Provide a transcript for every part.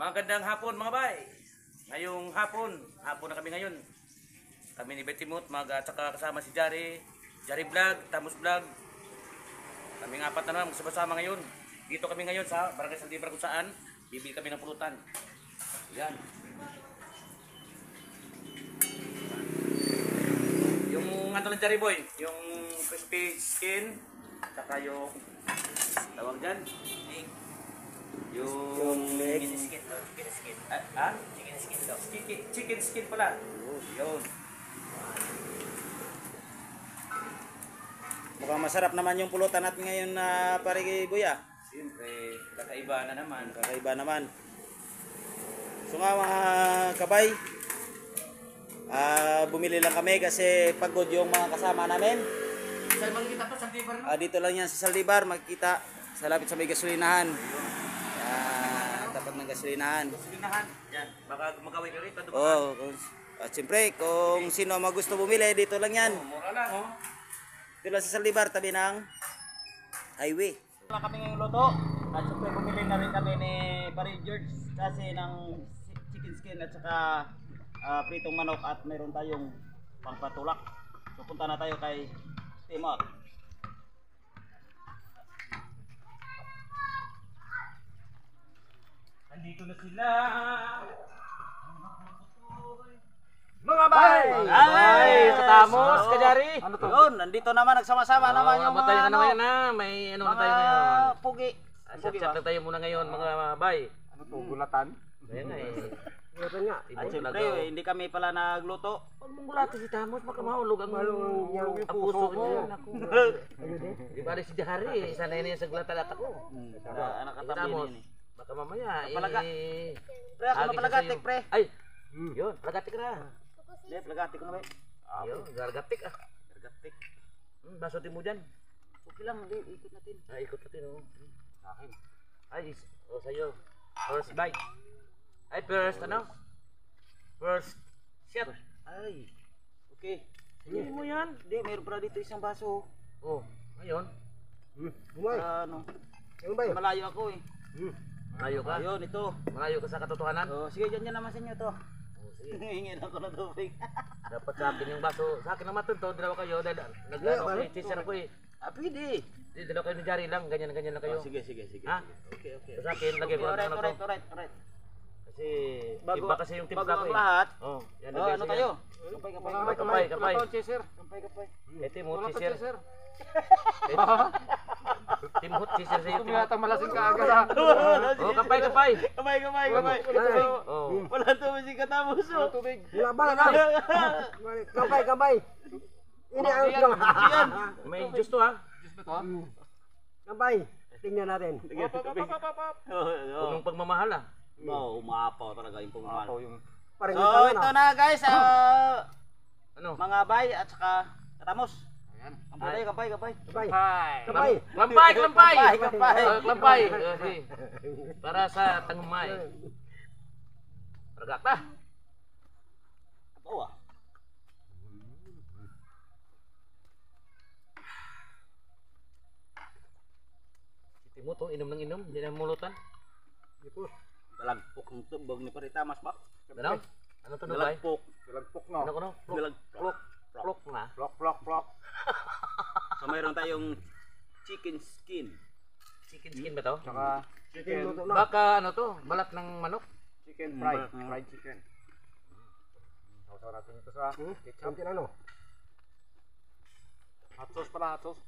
Magandang hapon mga bay. Ngayong hapon na kami ngayon. Kami ni Betimut, tsaka kasama si Jari Vlog, Tamus Vlog. Kami apat na naman magsama ngayon. Dito kami ngayon sa Barangay Saldivar kung saan bibili kami ng pulutan. Yan. Yung ano lang Jari boy, yung crispy skin, tsaka yung tawag dyan. Yung chicken skin. Chicken skin daw. Chicken skin pala. Yun. Mukhang masarap naman yung pulutan natin ngayon na pare Buya. Siyempre, kakaiba na naman. Kakaiba naman. So nga mga kabay, bumili lang kami kasi pagod yung mga kasama namin. Saan makikita to? Saldivar no? Dito lang yan sa Saldivar, makikita sa lapit sa may gasolinahan. Tapat ng gasolinahan. Gasolinahan. Yan. Baka magawin ka rin. Oo. Siyempre, kung sino magusto bumili, dito lang yan. Mura lang, oh. Dito lang sa Saldivar, tabi ng highway. Wala kami ngayong luto. At siyempre, bumili na rin kami ni Pare George kasi ng chicken skin at saka pritong manok at mayroon tayong pangpatulak. So, punta na tayo kay Timot. Nandito na sila. Mga bay! Ay, sa Tamos, Kajari. Ano to? Yun, nandito naman nagsama-sama naman yung Matay mga na naman na, may ano na tayo ngayon. pugi. Chat-chat na tayo muna ngayon mga bay. Ano to, gulatan? Ayan nga eh. Gulatan nga. At siyempre, hindi kami pala nagluto. Pag mong gulati si Tamos, baka mahulog ang puso ko. Di ba rin si Jahari, isa na yun sa gulatan at ako. Anak katabi Tamos, yun eh. baka mamaya Palaga. eh. Pre, ako mapalagatik, pre. Ay, yun, palagatik na. Hindi, palagatik ko na ba? Yun, gargatik ah. Palagatik. Basotin mo dyan. Okay lang, hindi, ikot natin. Ikot natin oh. Sa akin. Ay, sa'yo. First bite. Ay, first ano? First shot. Ay, okay. Hindi mo yan. Hindi, mayroon pala dito isang baso. Oh, ngayon. Ano? Malayo ako eh. Malayo ka. Ayun, ito. Malayo ka sa katotohanan. Sige, dyan naman sa inyo to. Sige. Hingin ako ng tubig. Dapat sa akin yung baso. Sa akin naman to, dalawa kayo. Nag-ano, teacher ako eh. Pwede. Hindi, dalawa kayo ni Jari lang. Ganyan lang kayo. Sige. Ha? Okay. Sa akin, lagay ko lang ano to. Alright. Kasi, iba kasi yung timpla ko eh. lahat. Oh, yan. Ano tayo? Kapay. Kapay. Ito mo, teacher. Timhut, teacher sa'yo. Kumiyata malasing ka agad ha. Oh, kapay. Kapay. Oh. Wala tubig si Katamos. Tubig. Laban na. Kamay. Ini ang Yan. May juice to ha. Kamay. Tingnan natin. Punong pagmamahal ah. Umapaw talaga yung pumamahal. Parang So, ito na guys. Ano? Mga bay at saka Katamos. Ay. Kampay. Klampay. Kasi para sa tangumay. Ragak ta. Oo ah. Si Timo to, inom ng inom, hindi na mulutan. Galagpok ng tubog ni Paritamas ba? Ano? Ano to nubay? Galagpok no. Ano? Plok na. Plok. So mayroon tayong chicken skin. Chicken skin ba to? Saka chicken. Baka ano to, balat ng manok. Chicken fried chicken. Sausaw natin ito sa ketchup. Ano? Hot sauce pala, hot sauce.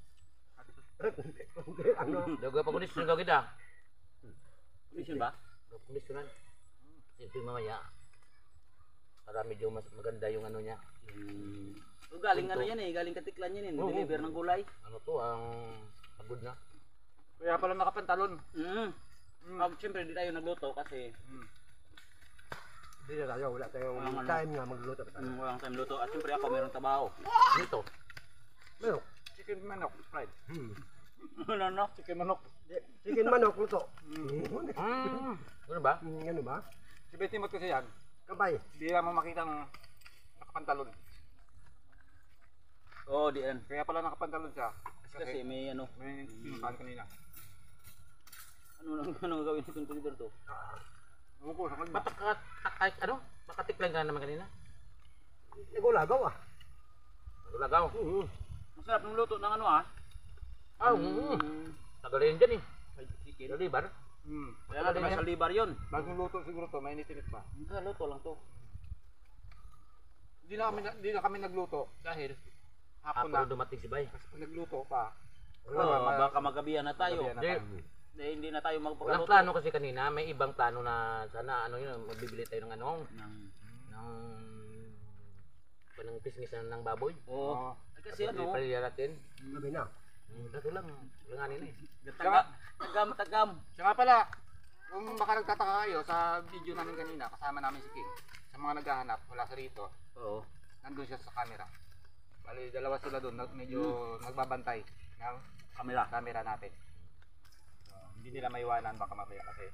Daga pa kunis ng gawin ah. Mission ba? Kunis yun. Siyempre mamaya. Para medyo mas maganda yung ano niya. So, galing ano yan eh, galing Katiklan yan eh, deliver ng gulay. Ano to, ang pagod na. Kaya pala nakapantalon. Siyempre, di tayo nagluto kasi Hindi na tayo, wala tayong Walang ano. time nga magluto pa tayo. walang time luto. At siyempre ako mayroong trabaho. Dito. Manok. Chicken manok, fried. Hmm. no? Chicken manok. Chicken manok, luto. Ano ba? Ano ba? Si Betimot kasi yan, Kabay. di mo makitang nakapantalon. Oo, di yan. Kaya pala nakapantalon siya. Kasi may ano. May sinukaan kanina. Ano gagawin itong tulider to? Ano ko, sakal ba? Makatiklan ka naman kanina? Nagulagaw ah. Lagaw. Masarap ng luto ng ano ah. Tagalin dyan eh. Chicken. Dalibar. Kaya nga diba sa libar yun. Bagong luto siguro to, mainit-init pa. Luto lang to. Hindi na kami nagluto dahil hapon Hapon dumating si Bay. Pag nagluto pa. Baka magabihan na tayo. Hindi na tayo Walang magpakaluto. plano kasi kanina, may ibang plano na sana ano yun, magbibili tayo ng ano, ng business ng baboy. Oo. Kasi ano, Palilya natin. Gabi na. Kaso lang, langanin na eh. tagam. Siya nga pala, kung baka nagtataka kayo sa video namin kanina, kasama namin si King. Sa mga naghahanap, wala sa rito, Oo. nandun siya sa camera. Bali, dalawa sila doon, medyo nagbabantay ng camera natin. Hindi nila maiwanan baka mamaya kasi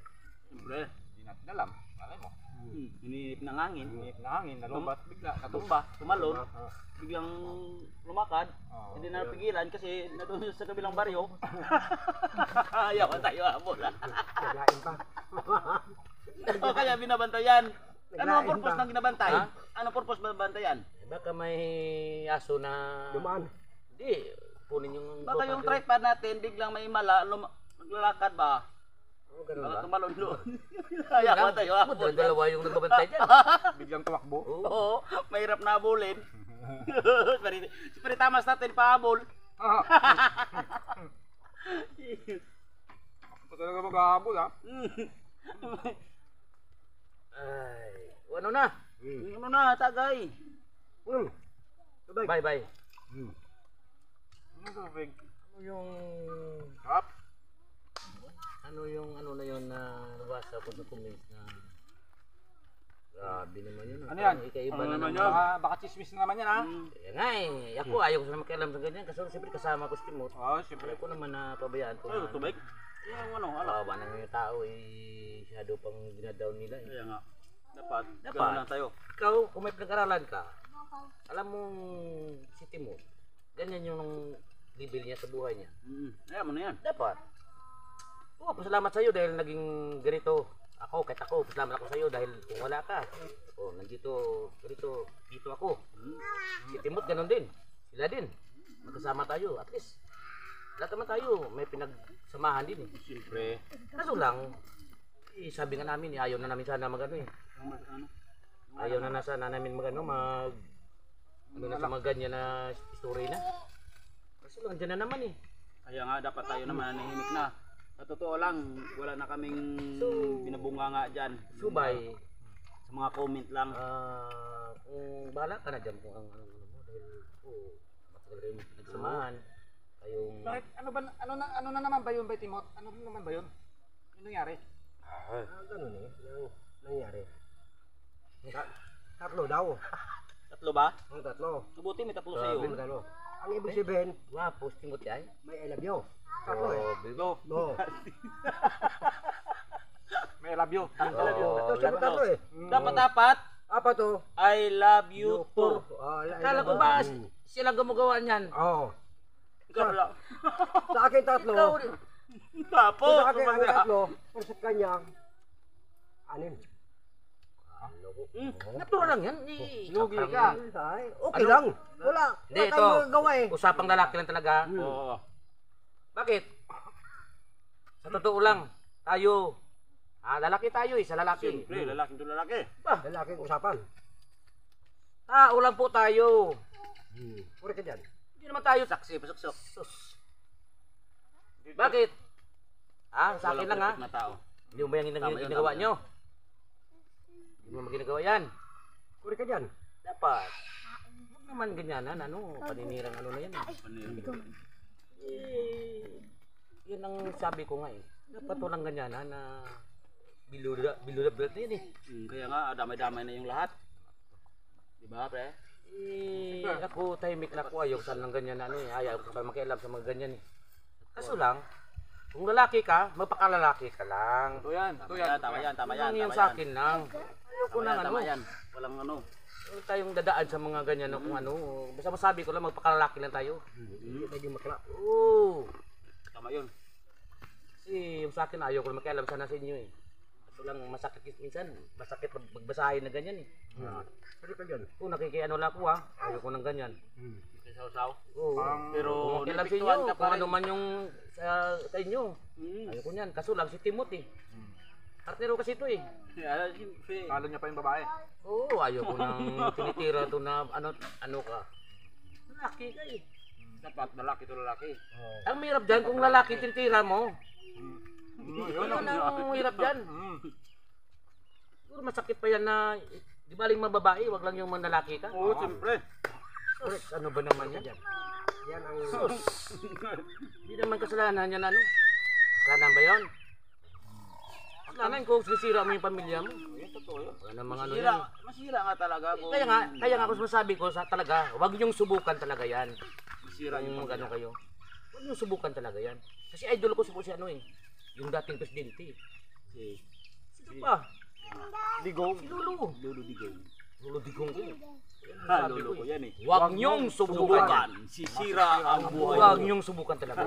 Siyempre. hindi natin alam. Malay mo, Hininip ng hangin. inip na hangin, nalubat, bigla, Natumba, tumalon, Ah, biglang lumakad. Oo, Hindi na napigilan kasi nandun sa kabilang baryo. Ayaw ka tayo habol. Naglain pa. O kaya binabantayan. Ano ang Naglain purpose pa. ng binabantay? Ha? Ano purpose bantayan? Baka may aso na... Dumaan. Hindi, kunin yung... Baka yung tripod natin biglang may mala, maglalakad ba? Oh, ganun Baka ba? tumalon doon. Ayaw ka tayo habol. Dalawa yung nagbabantay dyan. biglang tumakbo. Oo, mahirap na habulin. Pero tamas natin pahabol. Ito talaga maghahabol ha. Ay, ano na? Ano na, tagay. Sabay. Bye. Ano tubig? Ano yung... Hap? Ano yung ano na yun na nabasa ko sa comments na... Grabe naman yun. Ano yan? Ikaiba Ano na naman naman. yun? Baka chismis na naman yan ha. Kaya nga eh. Ako ayaw ko na makialam sa ganyan. Kasi siyempre kasama ko si Timot. Oo, siyempre. Ayaw ko naman na pabayaan ko. Ay, tubig. Yung ano, ala. Kawawa naman yung tao eh. Shadow pang dinadown nila eh. Kaya nga. Dapat. Dapat. Ganun lang tayo. Ikaw, kung may pinag-aralan ka, alam mong si Timot, ganyan yung level niya sa buhay niya. Kaya mo na yan. Dapat. Oo, pasalamat sa iyo dahil naging ganito. Ako, kahit ako, pasalamat ako sa iyo dahil kung wala ka. Oh, nandito, dito ako. Si Timot ganun din. Sila din. Magkasama tayo. At least, lahat naman tayo, may pinagsamahan din eh. Siyempre. Kaso lang, sabi nga namin, ayaw na namin sana magano eh. Ano? Ayaw na sana namin magano, ano na sa mga ganyan na story na. Kaso lang, dyan na naman eh. Kaya nga dapat tayo naman nanahimik na. Sa totoo lang, wala na kaming binabunga nga dyan. Subay, Sa mga comment lang. kung bahala ka na dyan kung ano mo dahil matagal kayo nagsamahan kayong Bakit? Ano na naman ba yun, Timot? Ano naman ba yun? Ano nangyari? Ganun eh. Nangyari. Tatlo daw. Tatlo ba? Ang tatlo. Mabuti may tatlo sa'yo. Ang tatlo. Ang ibig sabihin, posting ko tayo. may I love you. Tatlo eh. Bigo. No. May love you. Ito siya tatlo eh. Dapat Apa to? I love you too. Kala ko ba sila gumagawa niyan? Oo. Ikaw lang. Sa akin tatlo. Ikaw, Tapos, Sa akin ang tatlo. Pero sa kanya, anim. natural lang yan. Lugi ka. Ay, okay lang. Wala. Hindi, Wala ito. tayong magagawa eh. Usapang lalaki lang talaga. Oo. Bakit? Sa totoo lang, tayo, lalaki tayo sa lalaki. Siyempre, lalaki to lalaki. Lalaking usapan. Tao lang po tayo. Puri ka dyan. Hindi naman tayo Saksi, pasuksok. sus. Bakit? Sa akin lang ha. Na tao. Hindi mo ba yung Tama yun, ginagawa tama nyo? Hindi mo ginagawa yan. Puri ka dyan. Dapat. Huwag naman ganyanan, paninirang ano na yan. Ano yun? Yun ang sabi ko nga eh. Dapat walang ganyan na bilulab na yun eh. Kaya nga, damay-damay na yung lahat. Di ba, pre? Ako tahimik na ako, ayoko saan ng ganyan na ano eh. Ayaw ko pa makialam sa mga ganyan eh. Kaso lang, kung lalaki ka, magpakalalaki ka lang. Ito yan. Tama yan, tama yan. Ano yung sa akin lang. Ayoko Tama nang yan, ano. tama yan. Walang ano. Huwag tayong dadaan sa mga ganyan na kung ano. Basta masabi ko lang, magpakalalaki lang tayo. Pwede makla. Oo. Tama yun. Kasi yung sa akin, ayaw ko lang makialam sana sa inyo eh. Kaso lang masakit minsan, masakit magbasahin na ganyan eh. Pwede ka dyan. Kung nakikiano lang ako ha, ayaw ko ng ganyan. Sausaw. Oo. Pero Kung makialam sa inyo, napiktuhan ka pa kung rin. ano man yung sa inyo. Ayaw ko niyan. Kaso lang si Timothy. Partnero kasi ito eh. Talo niya pa yung babae. Oo, ayaw ko nang tinitira to na ano ka. Lalaki ka eh. Dapat lalaki to lalaki. Ang mahirap dyan kung lalaki tinitira mo. Yun Yun ang mahirap dyan. Siguro masakit pa yan na di baling mababae, wag lang yung manlalaki ka. Oo, siyempre. Sus, ano ba naman yan? Yan ang... Hindi naman kasalanan yan ano. Kasalanan ba yun? Kasalanan kung sisira mo yung pamilya mo. Wala namang ano yan. Masira nga talaga. Kung Kaya nga ako masabi ko sa talaga, wag niyong subukan talaga yan. masira yung Kung ano kayo. Wag niyong subukan talaga yan. Kasi idol ko si ano eh. Yung dating presidente. Sino pa? Digong. Si Lolo. Lolo Digong. Lolo Digong ko. Ha, lolo ko yan eh. Wag niyong subukan. Sisira ang buhay Huwag mo. niyong subukan talaga.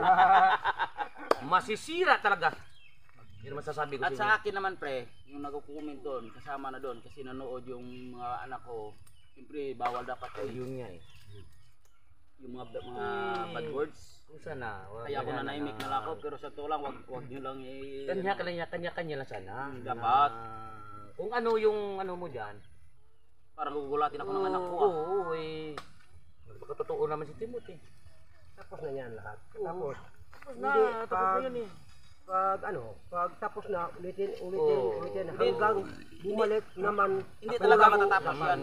Masisira talaga. Yan ang masasabi ko At sa inyo. sa akin naman pre, yung nagko-comment doon, kasama na doon kasi nanood yung mga anak ko. Siyempre bawal dapat Ay, eh, yun nga eh. yung mga bad words. Kung sana. Kaya ako nanahimik na lang ako pero sa to lang wag niyo lang Kanya-kanya lang sana. Dapat. Kung ano yung ano mo dyan. parang gugulatin ako ng anak ko. Oo, eh. Magpakatotoo naman si Timothy. Tapos na yan lahat. Tapos, Tapos na, Hindi, tapos na pag- yun eh. pag tapos na, ulitin, Oo. hanggang bumalik naman. Hindi ako talaga lang- matatapos yan. Naman.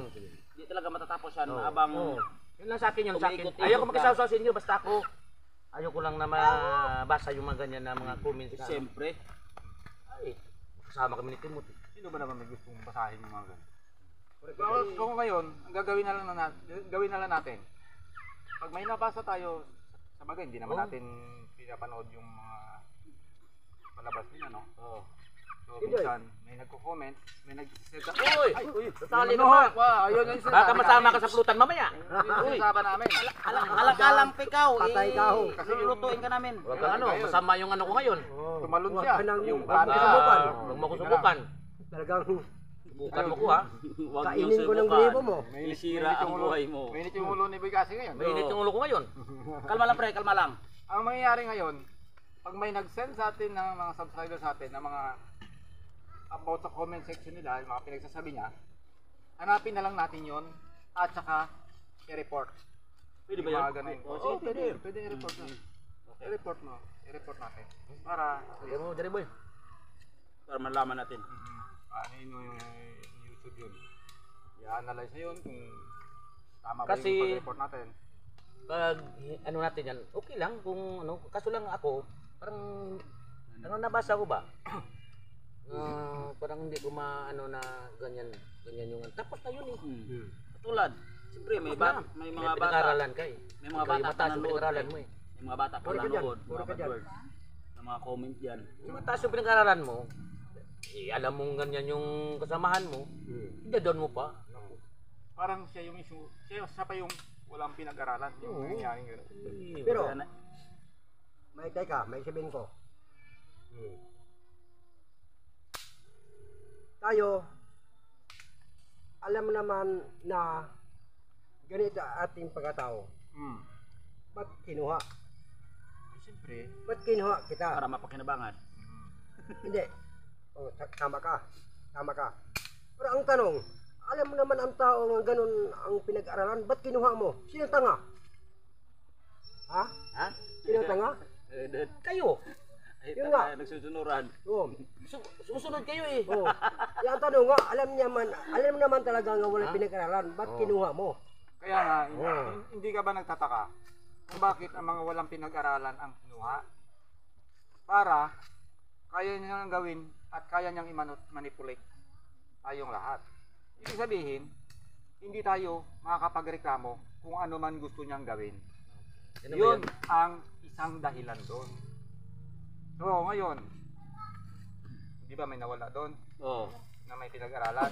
Hindi talaga matatapos yan Oo. habang Oo. Yun lang sa akin, yun lang sa akin. Umiikot-ikot Ayaw ko ka. makisaw sa inyo, basta ako. Ayaw ko lang na mabasa yung mga ganyan na mga comments na. siyempre Ay, kasama kami ni Timothy. Sino ba naman may gustong basahin yung mga ganun? Kung ngayon, ang gagawin na lang natin. Pag may nabasa tayo, sa bagay, hindi naman Oo. natin pinapanood yung mga palabas nila, no? Oo. So, minsan, may nagko-comment, may nag-set up. Uy! Natali ka Ano? pa! Ayun yung Baka masama ka sa plutan mamaya. Uy! Usapan namin. alak-alang pikaw Patay ka ho. kasi lulutuin ka namin. Huwag kang ano, masama yung ano ko ngayon. Tumalon Huwag siya. ka nang- Yung huwag mo bata. subukan. Huwag mo ko subukan. Talagang Subukan mo ko ha. Huwag kainin ko ng gribo mo. Isira ang buhay mo. Mainit yung ulo ni Boy kasi ngayon. Mainit yung ulo ko ngayon. Kalma lang pre, kalma lang. Ang mangyayari ngayon, pag may nag-send sa atin ng mga subscribers sa atin ng mga about sa comment section nila, yung mga pinagsasabi niya, hanapin na lang natin yon at saka i-report. Pwede ba Yung yan? mga ganun. Oo, sige, Pwede i-report na. I-report mo. I-report natin. Para Sige mo, Jerry Boy. Para malaman natin. ano yung YouTube yun. I-analyze na yun kung tama ba Kasi- yung pag-report natin. Pag ano natin yan, okay lang kung ano. Kaso lang ako, parang ano nabasa ko ba? Parang hindi ko maano na ganyan yung tapos na yun eh. Katulad, siyempre may May mga bata. pinag-aralan ka eh. May mga Ikaw yung bata mataas pa yung nanood. pinag-aralan mo eh. May mga bata pa Puro ka dyan, nanood, puro mga ka bad dyan. words. Na mga comment diyan. Yung mataas yung pinag-aralan mo, alam mong ganyan yung kasamahan mo, doon mo pa. Parang siya yung issue. Siya pa yung walang pinag-aralan. Yung Oo. nangyaring gano'n. Pero, may teka, may sabihin ko. Tayo, alam naman na ganito ating pagkatao. Ba't kinuha? Siyempre, Ba't kinuha kita? Para mapakinabangan. Hindi. Oh, tama ka. Tama ka. Pero ang tanong, alam mo naman ang tao ng ganun ang pinag-aralan, ba't kinuha mo? Sino tanga? Ha? Ha? Sino tanga? Kayo. Ay, Yun nga. nagsusunuran. Oo. Susunod kayo eh. Oh. Yung tanong nga, alam naman talaga nga walang pinag-aralan, ba't kinuha mo? kaya nga, hindi ka ba nagtataka kung bakit ang mga walang pinag-aralan ang kinuha? Para kaya niyang gawin at kaya niyang manipulate tayong lahat. Ibig sabihin, hindi tayo makakapagreklamo kung ano man gusto niyang gawin. Ano ba Yun yan? ang isang dahilan doon. So, ngayon, di ba may nawala doon Oo. na may pinag-aralan?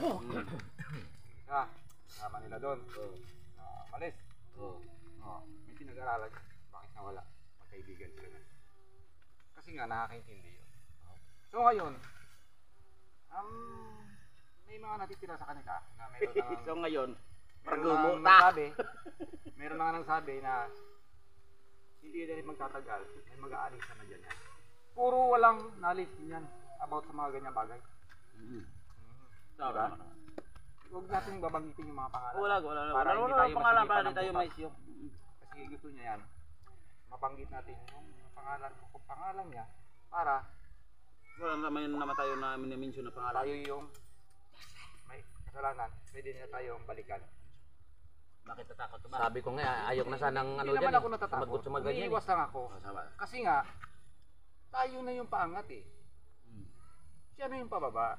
Isa, kasama nila doon. Malis. Oo. May pinag-aralan. Bakit nawala? Magkaibigan sila na. Kasi nga, nakakaintindi yun. So, ngayon, may mga natitira sa kanila na meron ng... So ngayon, Meron na nagsabi, meron na nagsabi na hindi na rin magtatagal, may mag-aalis na dyan yan. Puro walang knowledge din yan about sa mga ganyang bagay. Diba? Huwag natin babanggitin yung mga pangalan. wala Para hindi tayo pangalan masilipan para ng di tayo butas. may issue. Kasi gusto niya yan. Mabanggit natin yung pangalan kung pangalan niya para Wala naman tayo na minimension na pangalan. tayo yung may kasalanan, pwede niya tayong balikan. Bakit natakot ka ba? Sabi ko nga, ayok na sanang ano Hindi dyan. naman ako natatakot. Sumagot sa mga ganyan. Umiiwas lang ako. Sama. Kasi nga, tayo na yung paangat eh. Siya na yung pababa.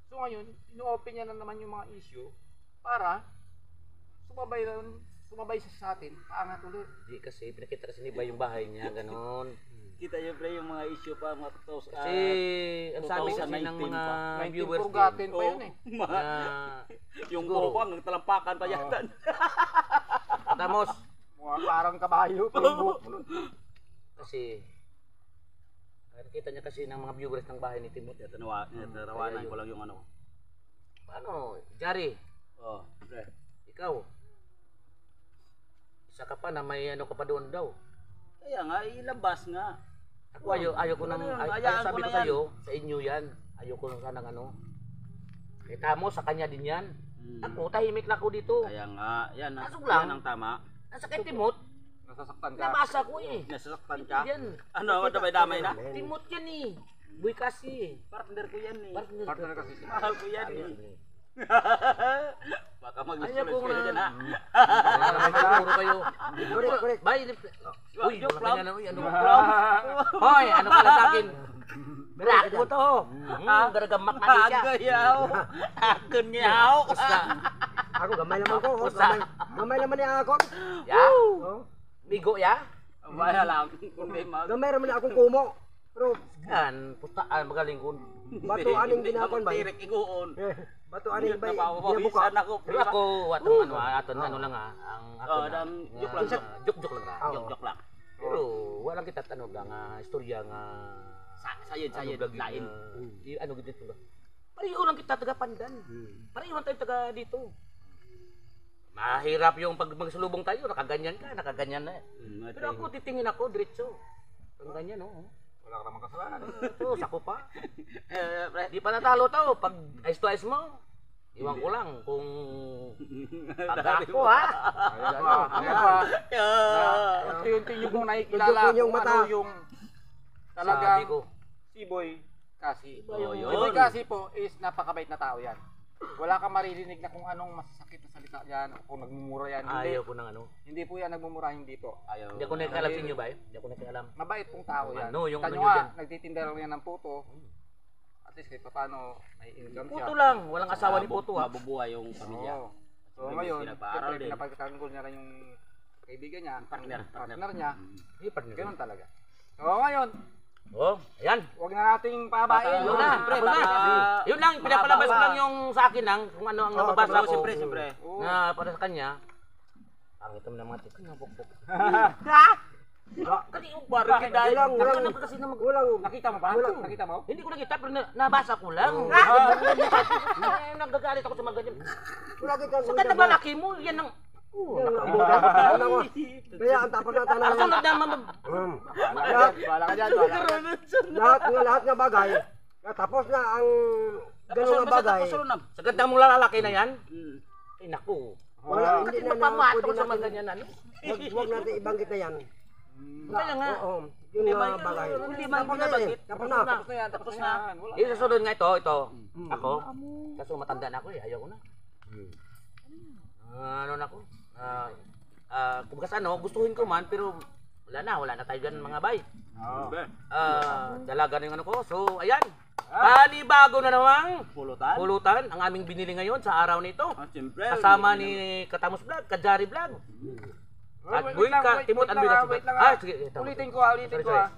So ngayon, ino-open niya na naman yung mga issue para sumabay siya sa atin, paangat ulit. Di kasi, pinakita kasi ni Bay yung bahay niya, ganon. Kita niyo pre yung mga issue pa mga tos. Kasi, ang sabi kasi ng 2019 mga pa. viewers Purgatin din, pa yun eh. na yung siguro. puro ang talampakan pa yata. Tamos, Mukha parang kabayo pa yung buhok mo nun. kasi, nakita niya kasi ng mga viewers ng bahay ni Timothy. Tatawanan ko lang yung ano. Paano, Jari, Oh, pre. ikaw, isa ka pa na may ano ka pa doon daw. Kaya nga ilabas nga. Ako ayaw ko nang, Hayaan sabi ko ko na yan. sa'yo, sa inyo yan, ayaw ko nang sanang ano. Eh tamo, sa kanya din yan. Ako, tahimik na ako dito. Kaya nga, yan, Kaso lang. yan ang tama. Nasa kay Timot, Nasasaktan ka. nabasa ko eh. Nasasaktan ka. Yan. Ano, damay na? Timot yan eh. Buy kasi. Partner ko yan eh. Partner kasi siya. Mahal ko yan eh. Baka Ayaw mag-usulis ko kayo na. dyan ha. Puro kayo. Correct. Bay, uy, joke wala lang. kanya na, uy, ano Hoy, ano pala sa akin? Berak mo to. Garagamak ka niya. Agayaw. Aganyaw. Basta, Ako gamay naman ko. Basta. Gamay naman niya ako. ya? Oh. Bigo ya? Baya lang. Kung may mag... Gamay naman niya akong kumo. Pero Yan, putaan, magaling ko. bato aning ginakon ba? Tirik iguon. Bato aning ba? Ginabuka. Napapawisan ako. Pero ako, watong ano, aton ano lang ang ako Oh, na. dan joke lang. Joke lang na. Joke lang. Pero walang kita tanong lang istorya nga Sayid, lain. Ano gito ba? Pareho lang kita taga Pandan. Pareho lang tayo taga dito. Mahirap yung pag magsulubong tayo, nakaganyan na. Pero ako titingin ako diretso. Ang ganyan oh. Wala ka namang kasalanan. Ito, sako pa. Di pa natalo to. Pag ice to ice mo, iwan ko lang kung pag ako ha. Ayan pa. Unti-unti yung nakikilala Tutok ko yung kung mata. ano yung talagang Sabi ko. Siboy Kasi. Oh, yun. Siboy Kasi po is napakabait na tao yan. Wala kang maririnig na kung anong masasakit na salita yan o kung nagmumura yan. Hindi. Ayaw ko ng ano. Hindi po yan nagmumura, hindi po. Ayaw. Hindi ako nakikialam sa inyo ba eh? Hindi ako nakikialam. Mabait pong tao yan. Ano, yung Kita ano nyo nyo nga, dyan? nagtitinda lang yan ng puto. At least kahit paano may income siya. Puto lang. Walang asawa ni Puto ha. Mabubuhay yung pamilya. Oo. So Siyempre, ngayon, pinapaaral siyempre din. pinapagtatanggol niya lang yung kaibigan niya, Partner. partner niya. Hindi partner. Ganun talaga. So ngayon, Oh, ayan. huwag na nating pabain. Yun na, Siyempre, ako na. baka- Yun lang, pinapalabas ko lang yung sa akin lang, kung ano ang nababasa ko. Siyempre. Oo. Na para sa kanya, pangit mo naman ito, nabukbok. Bakit dahil? Nakita ko kasi na Walang Nakita mo ba? Nakita mo? hindi ko nakita, pero nabasa ko lang. Nagagalit ako sa mga ganyan. wala kita Sa ganda ba laki mo? Yan ang... Kaya ang tapos na tanan. Kasunod naman Bala ka dyan. Lahat nga bagay. Tapos na ang ganung nga bagay. Sa ganda mong lalaki na yan, ay naku. Wala Kasi hindi na magpamato pwede ko sa mga natin. ganyan ano. Wag natin ibanggit na yan. Kaya nga. Oo. Yun nga bagay. Hindi man Tapos na binabanggit. eh. Tapos na. Tapos na yan, tapos na. Wala. Yung susunod nga ito. Ako. Kaso matanda na ako eh, ayaw ko na. Ano na ako? Kung ano, gustuhin ko man, pero wala na tayo dyan mga bay. Oo. Dalaga na yung ano ko. So, ayan. Panibago na namang Pulutan. pulutan ang aming binili ngayon sa araw nito. Siyempre. Kasama ni Katamos Vlog, Kajari Vlog. At Wait Buy lang, ka, wait Timot lang, and Bigas. wait lang, Ah, sige. Ulitin ko Sorry, ko sorry.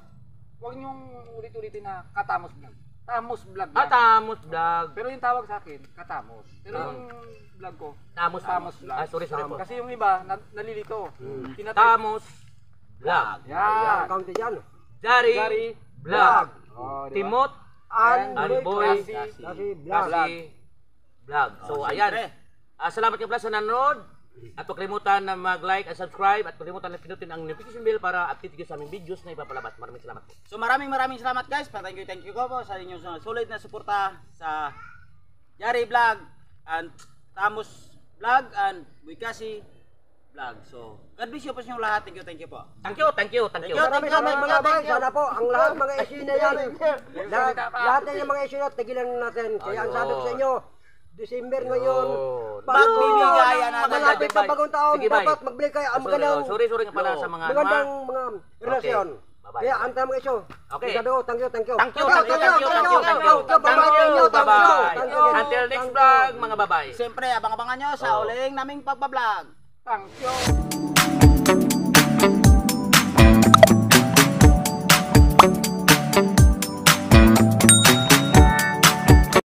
Huwag niyong ulit-ulitin na Katamos Vlog. Tamos Vlog Ah, lang. Tamos Vlog. Pero yung tawag sa akin, Katamos. Pero yung vlog ko, Tamos Tamos Vlog. Ah, sorry po. Kasi yung iba, nalilito. Tamos Vlog. Yan. Account dyan. Jari Jari Vlog. Oh, diba? Timot And Boy Kasi vlog. Kasi Vlog. So, ayan. Salamat kayo pala sa nanonood. At huwag kalimutan na mag-like at subscribe at huwag kalimutan na pinutin ang notification bell para update kayo sa aming videos na ipapalabas. Maraming salamat po. So maraming salamat guys. Thank you ko po sa inyong solid na suporta sa Jari Vlog and Tamos Vlog and Buikasi Vlog. So God bless you po sa inyong lahat. Thank you po. Thank you. Maraming salamat mga bay. Sana po ang lahat mga issue na yan. Lahat na yung mga issue na tigilan natin. Kaya ang sabi ko sa inyo, December ngayon. Magbibigayan natin. Malapit na bagong taon. Sige, bye. Dapat magbili kayo ang magandang Sorry nga pala sa mga magandang mga relasyon. Bye-bye. Kaya ang tamang issue. Okay. Sabi ko, thank you. Thank you. Until next vlog, mga babae. Siyempre, abang-abangan nyo sa uling naming pagbablog. Thank you.